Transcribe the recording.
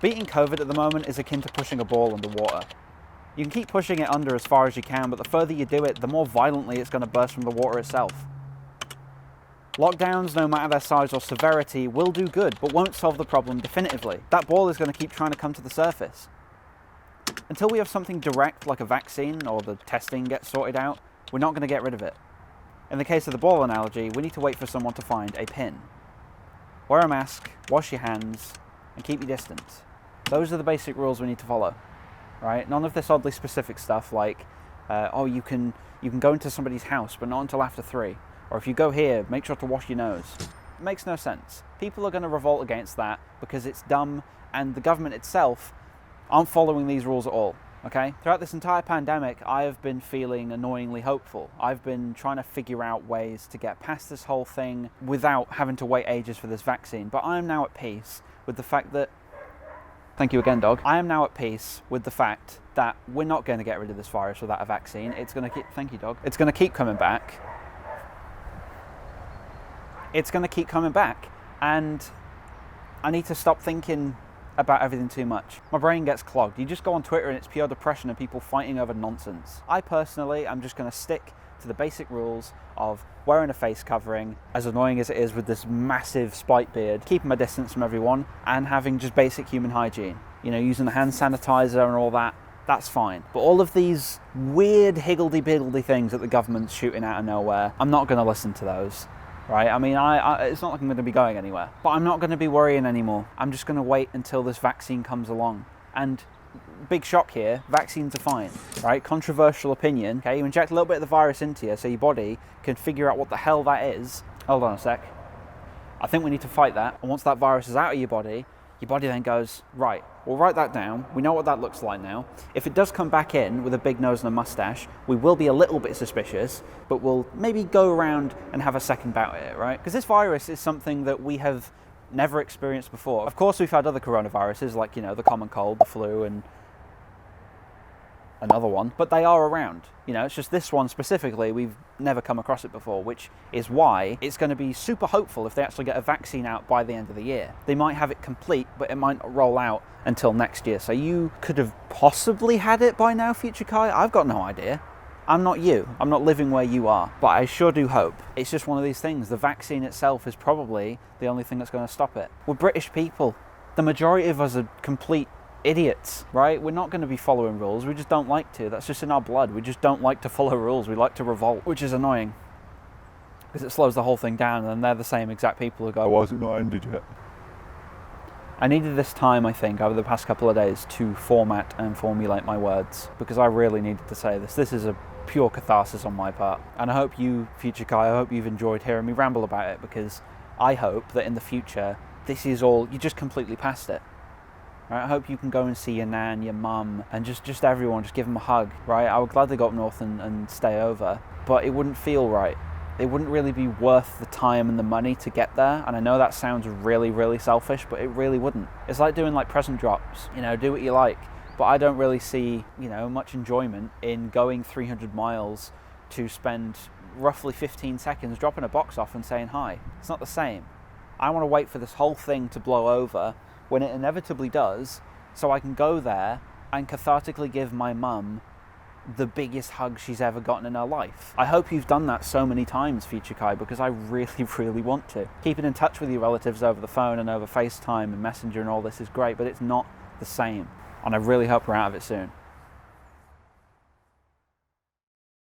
Beating COVID at the moment is akin to pushing a ball underwater. You can keep pushing it under as far as you can, but the further you do it, the more violently it's going to burst from the water itself. Lockdowns, no matter their size or severity, will do good, but won't solve the problem definitively. That ball is going to keep trying to come to the surface. Until we have something direct like a vaccine or the testing gets sorted out, we're not going to get rid of it. In the case of the ball analogy, we need to wait for someone to find a pin. Wear a mask, wash your hands, and keep your distance. Those are the basic rules we need to follow, right? None of this oddly specific stuff like, oh, you can go into somebody's house, but not until after 3. Or if you go here, make sure to wash your nose. It makes no sense. People are going to revolt against that because it's dumb, and the government itself aren't following these rules at all, okay? Throughout this entire pandemic, I have been feeling annoyingly hopeful. I've been trying to figure out ways to get past this whole thing without having to wait ages for this vaccine. But I am now at peace with the fact that, thank you again, dog. I am now at peace with the fact that we're not going to get rid of this virus without a vaccine. It's going to keep, thank you, dog. It's going to keep coming back. It's going to keep coming back. And I need to stop thinking about everything too much. My brain gets clogged. You just go on Twitter and it's pure depression and people fighting over nonsense. I personally am just going to stick to the basic rules of wearing a face covering, as annoying as it is with this massive spike beard, keeping my distance from everyone, and having just basic human hygiene. You know, using the hand sanitizer and all that, that's fine. But all of these weird higgledy-piggledy things that the government's shooting out of nowhere, I'm not going to listen to those. Right? I mean, it's not like I'm going to be going anywhere, but I'm not going to be worrying anymore. I'm just going to wait until this vaccine comes along. And big shock here, vaccines are fine, right? Controversial opinion, okay? You inject a little bit of the virus into you so your body can figure out what the hell that is. Hold on a sec. I think we need to fight that. And once that virus is out of your body then goes, right, we'll write that down. We know what that looks like now. If it does come back in with a big nose and a mustache, we will be a little bit suspicious, but we'll maybe go around and have a second bout at it, right? Because this virus is something that we have never experienced before. Of course, we've had other coronaviruses like, you know, the common cold, the flu, and another one, but they are around. You know, it's just this one specifically, we've never come across it before, which is why it's going to be super hopeful if they actually get a vaccine out by the end of the year. They might have it complete, but it might not roll out until next year. So you could have possibly had it by now, Future Kai. I've got no idea. I'm not you. I'm not living where you are, but I sure do hope. It's just one of these things. The vaccine itself is probably the only thing that's going to stop it. We're British people. The majority of us are complete idiots, right? We're not going to be following rules. We just don't like to. That's just in our blood. We just don't like to follow rules. We like to revolt, which is annoying because it slows the whole thing down, and they're the same exact people who go, why has it not ended yet? I needed this time, I think, over the past couple of days to format and formulate my words because I really needed to say this. This is a pure catharsis on my part. And I hope you, Future Kai, I hope you've enjoyed hearing me ramble about it because I hope that in the future, this is all, you just completely past it. Right, I hope you can go and see your nan, your mum, and just everyone, just give them a hug, right? I would gladly go up north and stay over, but it wouldn't feel right. It wouldn't really be worth the time and the money to get there, and I know that sounds really, really selfish, but it really wouldn't. It's like doing like present drops, you know, do what you like, but I don't really see, you know, much enjoyment in going 300 miles to spend roughly 15 seconds dropping a box off and saying hi. It's not the same. I want to wait for this whole thing to blow over when it inevitably does, so I can go there and cathartically give my mum the biggest hug she's ever gotten in her life. I hope you've done that so many times, Future Kai, because I really, really want to. Keeping in touch with your relatives over the phone and over FaceTime and Messenger and all this is great, but it's not the same. And I really hope we're out of it soon.